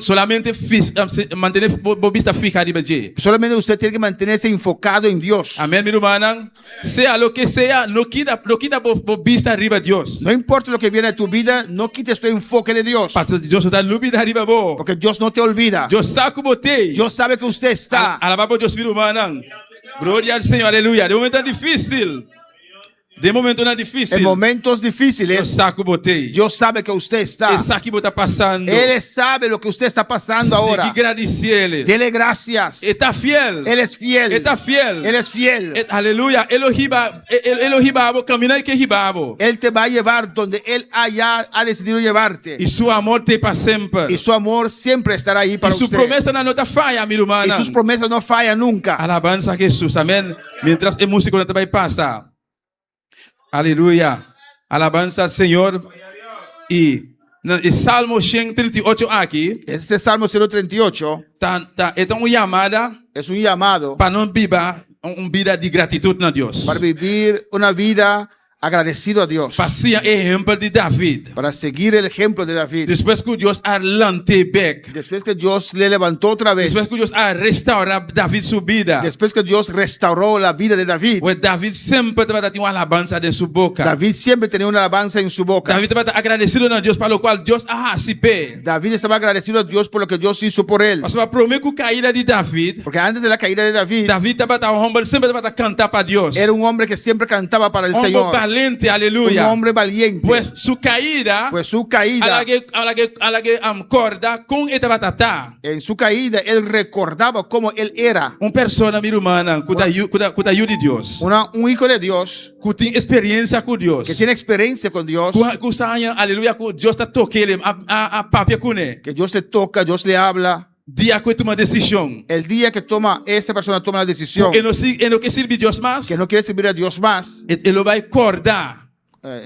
Solamente manter a vista fija arriba de. Solamente usted tiene que mantenerse enfocado en Dios. Amém, meu irmão? Sea lo que sea, no quita vista arriba de Deus. No importa lo que viene a tu vida, no quites tu enfoque de Dios. Pastor, Deus está lúbida arriba vos. Porque Dios no te olvida. Deus sabe como tem. Dios sabe que usted está. Alabado Deus, meu irmão. Glória ao Senhor, aleluia. De momento é difícil. De momento não é difícil. En momentos Deus difíciles, sabe como tem. Dios sabe que usted está. Ele sabe o que está passando. Él sabe lo que usted está pasando ahora. Seguir agradecer Ele. Dele gracias. Está fiel. Él es fiel. Está fiel. Él es fiel. Aleluia. Ele ribabo, caminhar que ribabo. Él te va a llevar donde Él ha decidido llevarte. E seu amor tem para sempre. Y su amor siempre estará ahí E para sua usted. promessa não está falha, meu irmão. Y sus promesas no fallan nunca. Alabanza a Jesus, amém. Mientras a música não vai passar. Aleluia. Alabanza ao Senhor. E Salmo 138 aqui Este Salmo 138 é uma chamada es un llamado para não viver vida de gratidão a Deus. para vivir una vida agradecido a Dios. Para ser exemplo de David. Para seguir el ejemplo de David. Depois que Deus a levante back. Después que Dios le levantó otra vez. Depois que Deus a restaurar David sua vida. Después que Dios restauró la vida de David. Pues David sempre vai ter uma alabança de sua boca. David siempre tenía una alabanza en su boca. David vai estar agradecido a Deus para o qual Deus a receber. David estaba agradecido a Dios por lo que Dios hizo por él. Mas a primeira caída de David, Porque antes de la caída de David, David estava sempre vai cantar para Deus. era un hombre que siempre cantaba para el Hombre Señor. valente, Un aleluia. hombre valiente. Pues su caída, Pues su caída, a la que acorda com esta batata. en su caída, él recordaba cómo él era. Persona, minha irmã, que ajuda de Deus. Un hijo de Dios Que tem experiência com Deus. que tiene experiencia con Dios. Que sabe, aleluia, que Deus está tocando a papia com ele. Que Dios le toca, Dios le habla. Dia que toma decisão. El día que esa persona toma la decisión, E não quer servir Deus mais. que no quiere servir a Dios más, Ele vai acordar.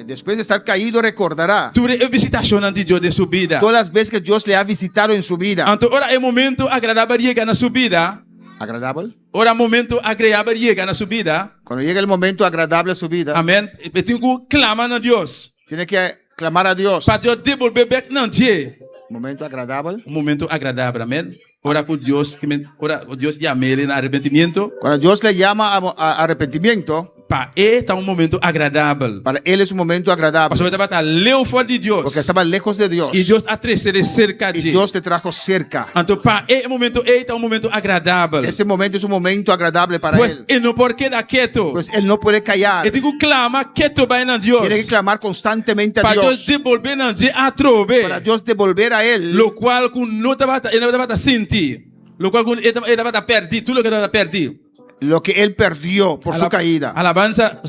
después de estar caído recordará Toda a visitação de Deus de sua vida. todas las veces que Dios le ha visitado en su vida. Então, ora é momento agradável chegar na sua vida. Agradable. Ora momento agradável chegar na sua vida. Cuando llega el momento agradable a su vida, Amém. Eu tenho que clamar a Deus. tiene que clamar a Dios. Para Deus devolver back não dia. Momento agradable. Momento agradável, amém. Ora com Deus, Deus chama ele no arrependimento. Cuando Dios le llama a arrepentimiento, Para ele está momento agradável. para él es un momento agradable. Porque você vai estar leu fora de Deus. Porque estaba lejos de Dios. E Deus a trazer cerca Y de. Dios te trajo cerca. Então, para ele momento, ele está momento agradável. Ese momento es un momento agradable para Pues él. ele não pode quedar quieto. Pues él no puede callar. Eu tenho que clamar quieto para Deus. Tiene que clamar constantemente a Para Deus Dios. devolver na dia a trove. Para Dios devolver a él Lo qual ele não vai sentir. Lo qual ele vai perder. Tudo que ele vai perder. lo que él perdió por su caída. Alabanza,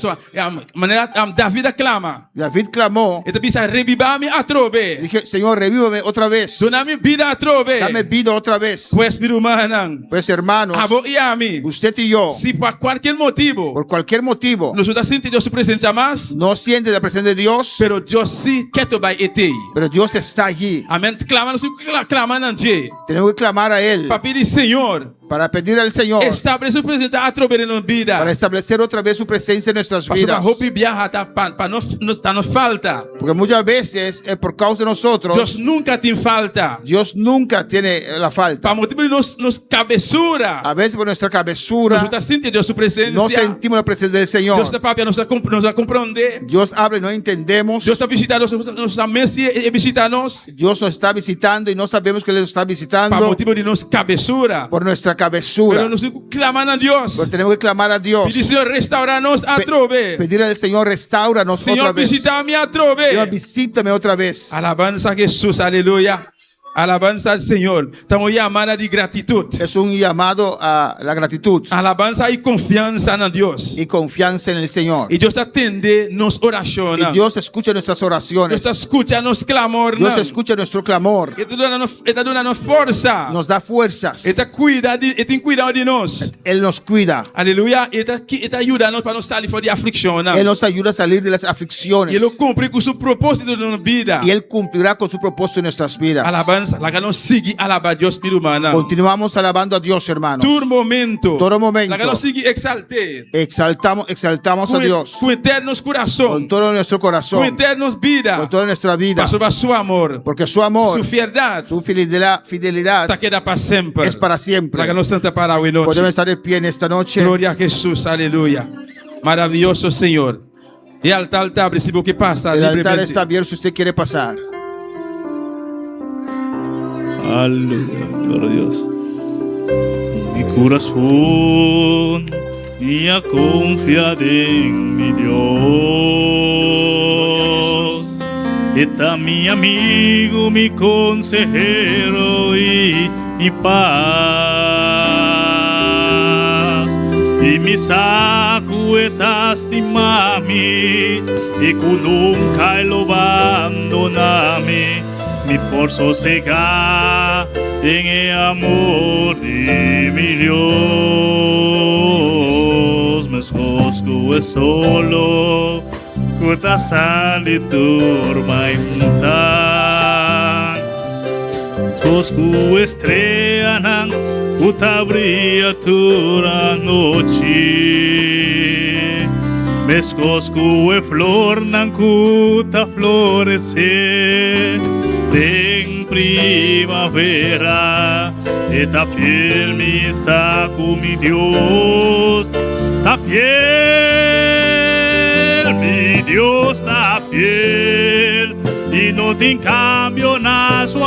manera David clama. David clamó, E bisa revivami a trove. dije, Señor, revívame otra vez. Donami vida a trove. Dame vida otra vez. Pues mirumanan. Pues hermanos, Abo y a mí. usted y yo, Si por cualquier motivo por cualquier motivo, nosotros sentimos su presencia más, no siente la presencia de Dios, pero Dios sí que te va a ete. pero Dios está allí. Amén. Claman ante. Tenemos que clamar a Él Papi di Señor, para pedir al Señor, establece su presencia a trove en vida. para establecer otra vez su presencia en nuestras Pastor, vidas. hope viaja para nos falta. Porque muchas veces, por causa de nosotros, Dios nunca te falta. Dios nunca tiene la falta. Para motivo de nos cabezura. A veces por nuestra cabezura Nosotros sentimos su presencia. no sentimos la presencia del Señor. Dios papi nos comprende. Dios habla y no entendemos. Dios está visitando nos amese y visitanos. Dios nos está visitando y no sabemos que Él nos está Para visitando motivo de nos cabezura. por nuestra cabezura. Pero nos claman a Dios. Pero tenemos que clamar a Dios. Pide Señor, restauranos a trove. Pedir al Señor, restauranos otra Señor, vez. visítame a Señor, trove. visítame otra vez. Alabanza a Jesús, aleluya. Alabanza al Señor. Estamos llamada de gratitud. Es un llamado a la gratitud Alabanza y confianza en Dios. y confianza en el Señor. Y Dios atende nos oraciones. Y Dios escucha nuestras oraciones. Dios escucha nos clamor. Dios escucha nuestro clamor. Está dando fuerza. Nos da fuerzas. Está cuidado de nos. Él nos cuida. Aleluya. Está ayudando para nos salir de aflicción. Él nos ayuda a salir de las aflicciones. Y Él cumple con su propósito en nuestra vida. Y Él cumplirá con su propósito en nuestras vidas. Alabanza. La que nos sigue alaba a Dios, mi hermana. Continuamos alabando a Dios, hermanos. Todo momento. Todo momento. La que nos sigue exalte. Exaltamos a Dios Con eternos corazón. con todo nuestro Con corazón, eternos vida. con toda nuestra vida, Para su amor. porque su amor, Su fidelidad. su fidelidad Hasta queda para siempre. es para siempre. La que nos tenta para hoy noche. Podemos estar de pie en esta noche. Gloria a Jesús, aleluya. Maravilloso Señor. Y altar abre si que pasa. El altar libremente. está abierto si usted quiere pasar. Aleluya, gloria a Dios. Mi corazón, mía confiada en mi Dios. Está mi amigo, mi consejero y mi paz. Y mi saco está estimami y que nunca lo abandoname. Mi por sosegar en el amor de mi Dios. Me escosco es solo, cuta sale tormenta. Escosco estrella, cuta brilla toda noche. Me escosco e flor, cuta florecer. En primavera, está fiel mi saco, mi Dios, está fiel, mi Dios está fiel, y no te cambio na su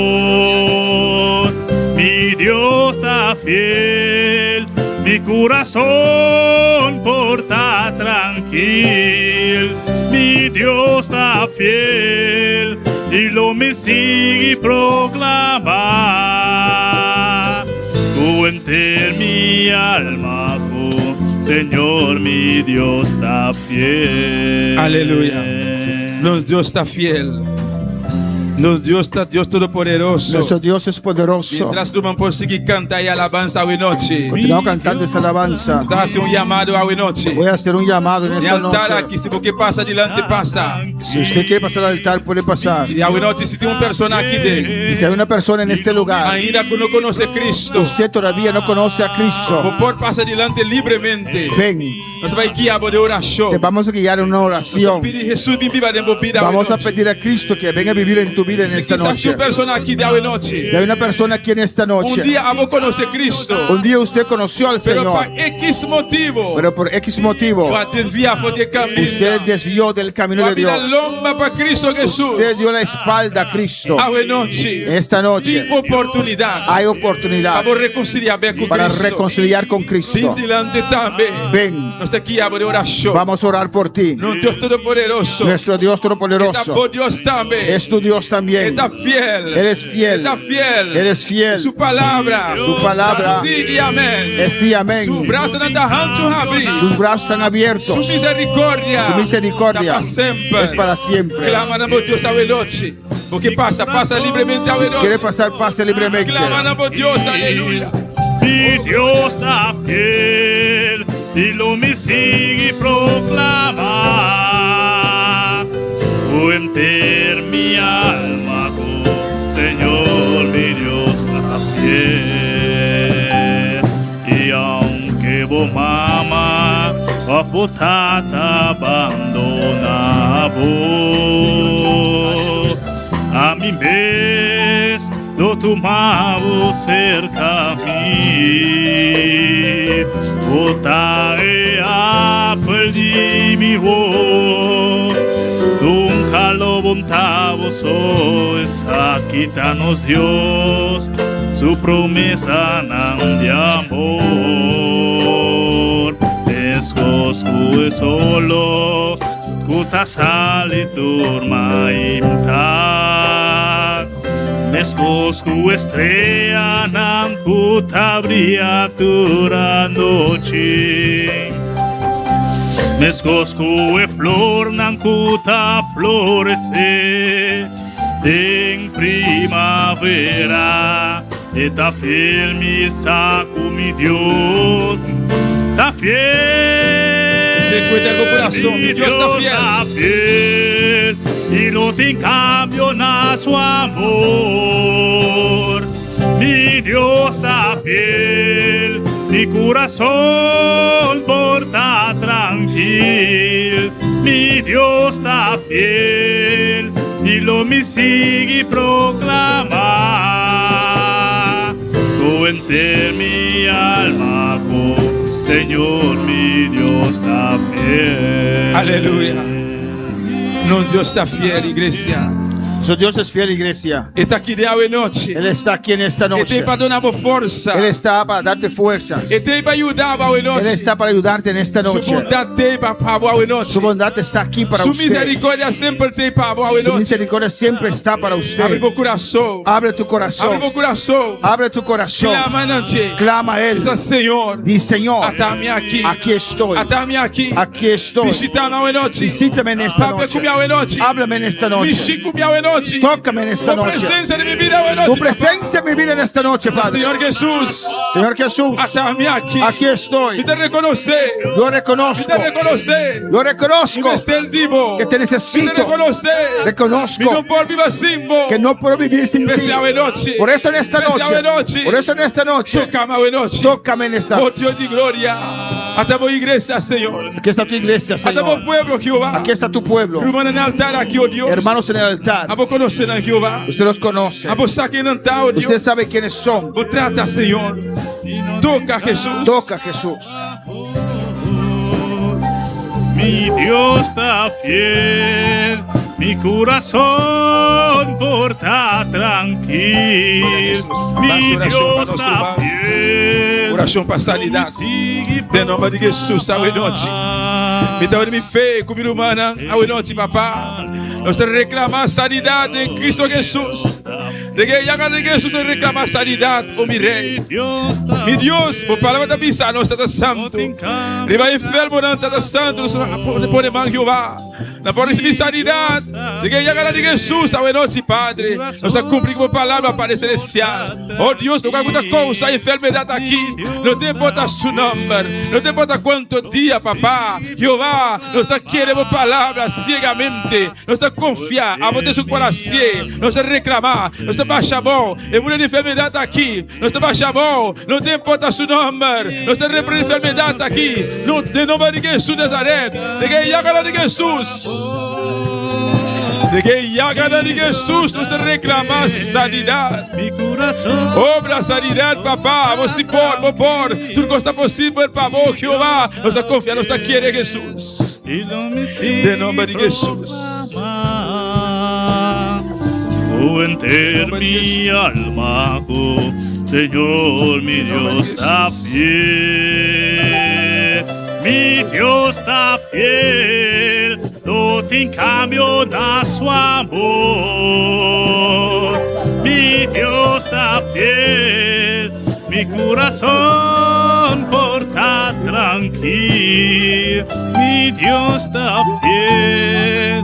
amor. Mi Dios está fiel, mi corazón porta tranquilo, mi Dios está fiel. Y lo me sigue proclamar. Cuente mi alma, Señor, mi Dios está fiel. Aleluya. Nos Dios está fiel. Nos Dios está Dios todopoderoso. Nuestro Dios es poderoso. Mientras tú por seguir canta y alabanza hoy noche. Continuamos cantando esta alabanza. Estás haciendo un llamado hoy noche. Voy a hacer un llamado en Y esta altar noche. aquí, si porque pasa adelante, pasa. Si usted quiere pasar al altar, puede pasar. Y hoy noche, si tiene una persona aquí de Y si hay una persona en este lugar, ainda que no conoce a Cristo, usted todavía no conoce a Cristo, por pasar adelante libremente. ven, Nos va a guiar de oración. te vamos a guiar en una oración. Pedir Jesús viva de vida. Vamos a pedir a Cristo que venga a vivir en tu vida en esta Quizás noche. una persona aquí de hoy noche. Si hay una persona aquí en esta Un noche, día amo conocer a Cristo. un día usted conoció al Pero Señor, por X motivo, pero por X motivo, va a desviar de camino. usted desvió del camino Va a de mirar Dios. lomba para Cristo Jesús. Usted dio la espalda a Cristo. Hoy noche. Esta noche Tem oportunidad. hay oportunidad Vamos a reconciliar con para Cristo. reconciliar con Cristo. Ven delante también. Ven, Nos está aquí de oración. vamos a orar por ti. No Dios todopoderoso. Nuestro Dios Está todopoderoso por Dios también. es tu Dios Está también. Está fiel. Él es fiel. Está fiel. Él es fiel. Su palabra. Su palabra Sí y amén. es sí, amén. Su brazo não está ancho a abrir. Sus brazos están abiertos. Su misericordia. Su misericordia Está para sempre. es para siempre. Clama no meu Deus esta noite. Porque passa livremente a Si quiere noite. pasar, pase libremente. Clama no meu Deus, aleluia. Mi Dios está fiel y lo me sigue proclamar. Oh, enter mi alma, oh, Señor, mi Dios está fiel. Y aunque vos mama, a potata abandona vos, a mi vez lo tomavo cerca a mí, botaré a perder mi voz, nunca lo montavo sois, aquí nos Dios, su promesa de amor, descosco es solo, cuta sale turma imtar. Mescosco estrella nam cuta brilla dura noche. Mescosco e flor nam cuta florece en primavera. Está fiel mi saco, mi Dios, está fiel. Se cuida el corazón, mi Dios está fiel. Y no te cambio na su amor. Mi Dios está fiel, mi corazón porta tranquilo. Mi Dios está fiel y lo me sigue proclamar. Cuente mi alma, Señor, mi Dios está fiel. Aleluia. Nosso Deus está fiel, igreja. Su Dios es fiel, iglesia. Está aqui de noite. Él está aquí en esta Ele noche. tem para dar força. Él está para darte fuerzas. Ele tem para ajudar a Él noite. está para ayudarte en esta Sua noche. bondade tem para a noite. Su bondad está aquí para Sua usted. misericórdia sempre tem para a Su noite. misericordia siempre está para Abre usted. meu coração. Abre tu Abre corazón. meu coração. Abre tu corazón. Clama ante. Clama a Él. Diz, Senhor, Dice, Señor, ata-me aqui. aquí estoy. Ata-me aqui. Aquí estoy. Visita-me a noite. Visítame en esta Fala noche. comigo a noite. Háblame en esta noche. Mexe comigo a noite. Tócame en esta Tua noche. presença de minha vida a Tu noite. presencia en mi vida en esta noche, Padre. Senhor Jesus. Señor Jesús, Ata-me aqui. aquí estoy. Me te reconhecer. Yo Me reconozco. te reconhecer. Yo reconozco Divo. que te Me te necesito. reconhecer. Me Reconozco não pode viver assim, bo. que no puedo vivir sin ti. Especial a noite. Por eso en esta Especial a noche, noite. por eso en esta noche, Tocame a noite. tócame en esta. Oh Deus de glória. Até a igreja, Senhor. Aquí está tu iglesia, Até o Señor. pueblo, Jeová. Aquí está tu pueblo. Irmão no altar aqui, oh Deus. Hermanos en el altar, A vou conhecer, Jeová. usted los conoce. A vou saber não está, oh Deus. Usted sabe quiénes son. O trata, Senhor. Toca, Jesus. Toca, Jesús. Mi Dios está fiel, mi corazón porta tranquilo. Mi Dios está fiel. Oração para sanidade. De nome de Jesus, a noite. Me dá me fé, comigo, humana. A noite, papá. Nós te reclamar sanidade em Cristo Jesus. De que já de Jesus reclamar sanidade, o meu rei. Mi Deus, por palavra da missa, nós está santo. Riba enfermo não está santo, nós pode man Jeová. Não pode receber sanidade. De que já de Jesus, a noite, Padre. Nós está cumprindo a palavra para celestial. Oh Deus, não há muita coisa, a enfermidade aqui. Não tem importa seu nome, não tem importa quanto dia, papá. Jeová, nós está querendo a palavra cegamente. Nós está confiar, a botar seu coração. Nós está reclamar, nós está baixar a mão. E mulher de enfermidade aqui, nós está baixar a mão. Não tem importa seu nome, nós está repreendendo enfermidade aqui. No nome de Jesus de Nazaré, de que já de Jesus. De que já de Jesus, nós está reclamar sanidade. Obra sanidade, papá. Você pode, vou pôr. Tudo que está possível, para vos, Jeová. Nós está confiando, nós está querendo Jesus. De nome de Jesus. Oh, enter mi alma, oh, Señor, mi Dios está fiel. Mi Dios está fiel, lo te cambio da su amor. Mi Dios está fiel, mi corazón porta tranquilo. Mi Dios está fiel,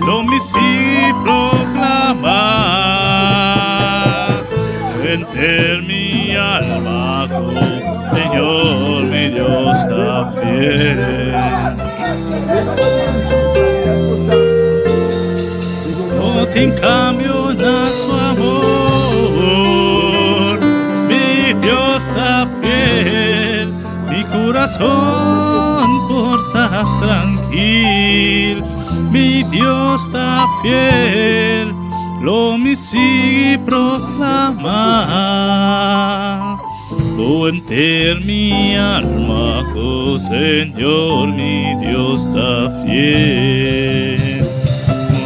lo mi si proclama. Enter mi alma, Señor, mi Dios está fiel. No te cambio da su amor. Mi Dios está fiel, mi corazón porta tranquilo. Mi Dios está fiel, lo mi si proclama. Lo enter mi alma, oh Señor, mi Dios está fiel.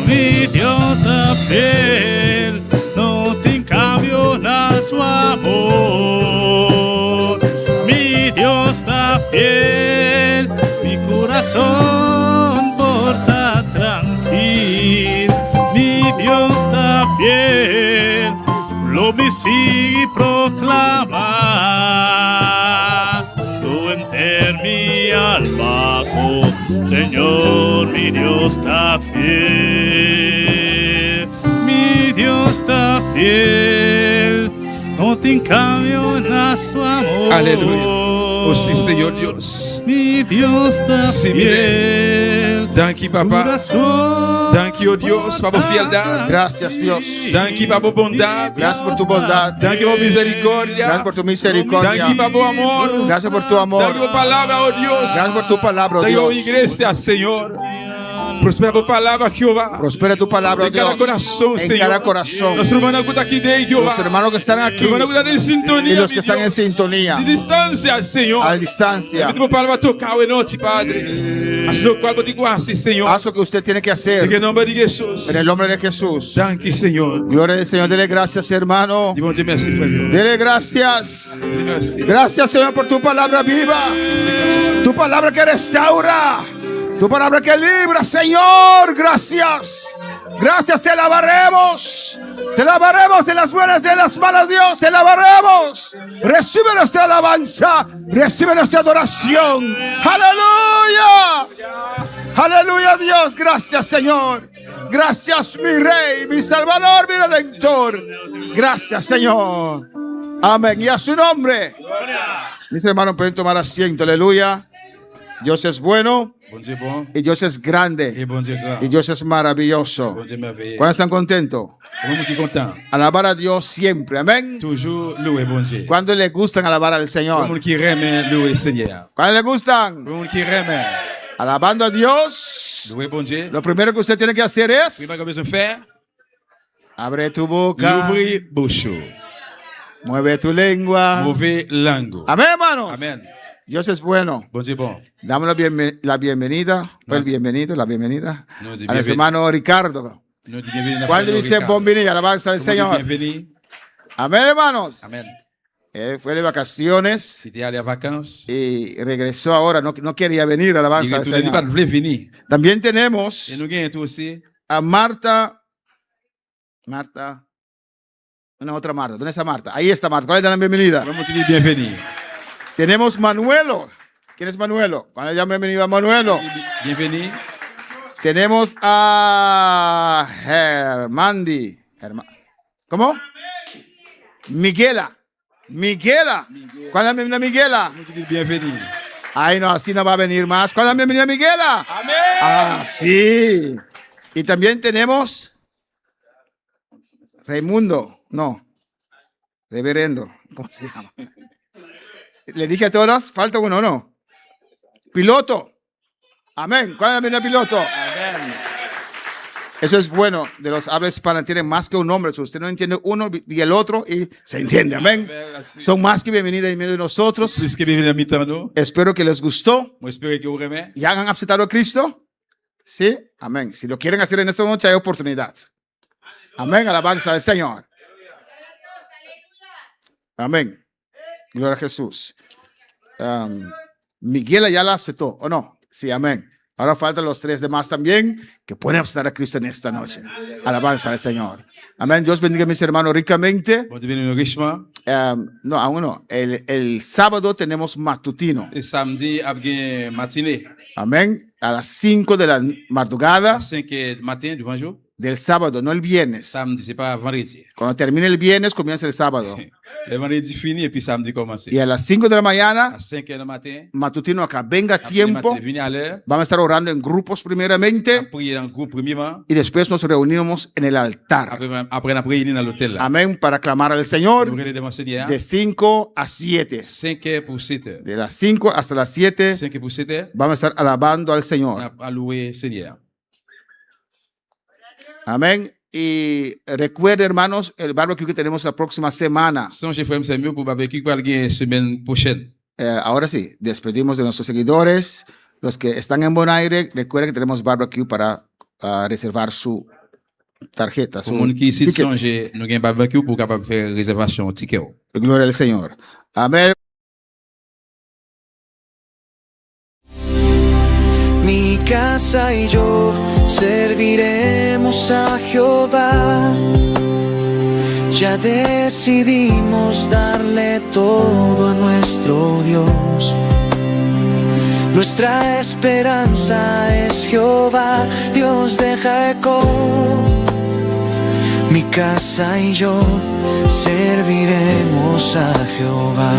Mi Dios está fiel, no te cambio nada su amor. Mi Dios está fiel, mi corazón porta tranquilo. Mi Dios está fiel, lo mi si proclama. Lo enter mi alma, oh Señor, mi Dios está fiel. Mi Dios está fiel, no te cambio nada su amor. Aleluya. Oh sí, Señor Dios. Mi Dios está Sí, fiel. Thank you, Papa. Corazón Thank you, Dios, por fialdad. Gracias, Dios. Thank you, por bondad. Gracias por tu bondad. Thank you por misericordia. Gracias por tu misericordia. Thank you por amor. Gracias por tu amor. Thank you por palabra, oh Dios. Gracias por tu palabra, oh Thank you por Dios. iglesia, Señor. Prospera por palabra, Jehová. Prospera tu palabra, oh En cada Dios. corazón, En Señor. cada corazón. Nuestro hermano que está aquí de Jehová. Nuestros hermanos que están aquí Los hermanos que están en sintonía. y los que mi están en Dios. sintonía. De distancia, Señor. A distancia. Que tu palabra toca hoy noche, Padre. Haz lo cual te guarde, Señor. Haz lo que usted tiene que hacer. En el nombre de Jesús. En el nombre de Jesús. Thank you, Señor. Gloria al Señor. Dele gracias, hermano. Dis bon Dieu merci, frère. Dele gracias. Merci. Gracias, Señor, por tu palabra viva. Tu palabra que restaura. Tu palabra que libra, Señor. Gracias. Gracias, te alabaremos. Te alabaremos en las buenas y en las malas, Dios. Te alabaremos. Recibe nuestra alabanza. Recibe nuestra adoración. Aleluya. Aleluya, Dios. Gracias, Señor. Gracias, mi Rey, mi Salvador, mi Redentor. Gracias, Señor. Amén. Y a su nombre. Mis hermanos pueden tomar asiento. Aleluya. Dios es bueno. Bon Dieu bon. Y Dios es grande. Et bon Dieu grand. Y Dios es maravilloso. Bon Dieu merveilleux. ¿Cuándo están contentos? Comment qui content? Alabar a Dios siempre. Amén. Toujours louer bon Dieu. ¿Cuándo le gustan alabar al Señor? Comment qui remet louer Seigneur. ¿Cuándo le gustan? Comment qui remet Alabando a Dios. louer bon Dieu. Lo primero que usted tiene que hacer Primero es que besoin de faire, abre tu boca, l'ouvrir bouche. mueve tu lengua. Mauvais langue. Amén, hermanos. Amen. Dios es bueno. Bon Dieu bon. Damos la bienvenida, o el bienvenido, la bienvenida No, a di nuestro bienvenido. hermano Ricardo. Nous disons bienvenue à ¿Cuándo frère dice Ricardo. bienvenido? Alabanza al Comment dit Señor. bienvenue. Amén, hermanos. Amen. Fue de vacaciones C'était allé en vacances. y regresó ahora. No quería venir, Il alabanza al retourne, il dit pas de Señor. voulez venir. También tenemos Et nous gagnons tout aussi. a Marta. Una otra Marta. ¿Dónde está Marta? Ahí está Marta. ¿Cuál es la bienvenida? Comment qui dit bienvenue. Tenemos Manuelo. ¿Quién es Manuelo? ¿Cuál es la bienvenida a Manuelo? Bienvenue. Tenemos a Hermandi. ¿Cómo? Miguela. Miguela. ¿Cuál es la bienvenida a Miguela? Comment qui dit bienvenue. Ay, no, así no va a venir más. ¿Cuál es la bienvenida a Miguela? Amen. Ah, sí. Y también tenemos Raimundo. No. Reverendo. ¿Cómo se llama? Le dije a todas, falta uno, ¿no? Piloto. Amén. ¿Cuál es la bienvenida piloto? Amen. Eso es bueno. De los habla hispana tienen más que un nombre. Si usted no entiende uno y el otro y se entiende. Amén. Son más que bienvenidas en medio de nosotros. Plus que bienvenue à mi-temps, nous. Espero que les gustó. Moi, j'espère que vous remet. ¿Y han aceptado a Cristo? Sí. Amén. Si lo quieren hacer en esta noche hay oportunidad. Amén. Alabanza al Señor. Amén. Gloria a Jesús. Miguel ya la aceptó, ¿o no? Sí, amén. Ahora faltan los 3 demás también que pueden aceptar a Cristo en esta noche. Alabanza al Señor. Amén. Dios bendiga a mis hermanos ricamente. Bon Dieu bénisse nous richement. No, aún no. El sábado tenemos matutino. Et samedi, ap gen matinée. Amén. A las 5 de la madrugada À 5 heures du matin, du jour. del sábado, no el viernes. Samedi, c'est pas vendredi. Cuando termine el viernes, comienza el sábado. Le vendredi fini et puis samedi commence. Y a las 5 de la mañana, À 5 heures du matin, matutino acá. Venga a après le tiempo. matin, venez à l'heure. Vamos a estar orando en grupos primeramente Prier dans le groupe premièrement. y después nos reunimos en el altar. Après, on a prié dans l'hôtel là. Amén. Para clamar al Señor Nous devant Seigneur. de 5 a 7. 5 heures pour 7 heures. De las 5 hasta las 7 5 heures pour 7 heures. vamos a estar alabando al On Señor. a loué Seigneur. Amén. Y recuerde, hermanos, el barbecue que tenemos la próxima semana. Songez frère c'est mieux pour barbecue pour la semaine prochaine. Ahora sí, despedimos de nuestros seguidores. Los que están en Bonaire, recuerden que tenemos barbecue para reservar su tarjeta, Pour su moun qui ici tickets. songe, nous avons barbecue pour capable faire réservation ticket. Gloria al Señor. Amén. Mi casa y yo serviremos a Jehová. Ya decidimos darle todo a nuestro Dios. Nuestra esperanza es Jehová, Dios de Jacob. Mi casa y yo serviremos a Jehová.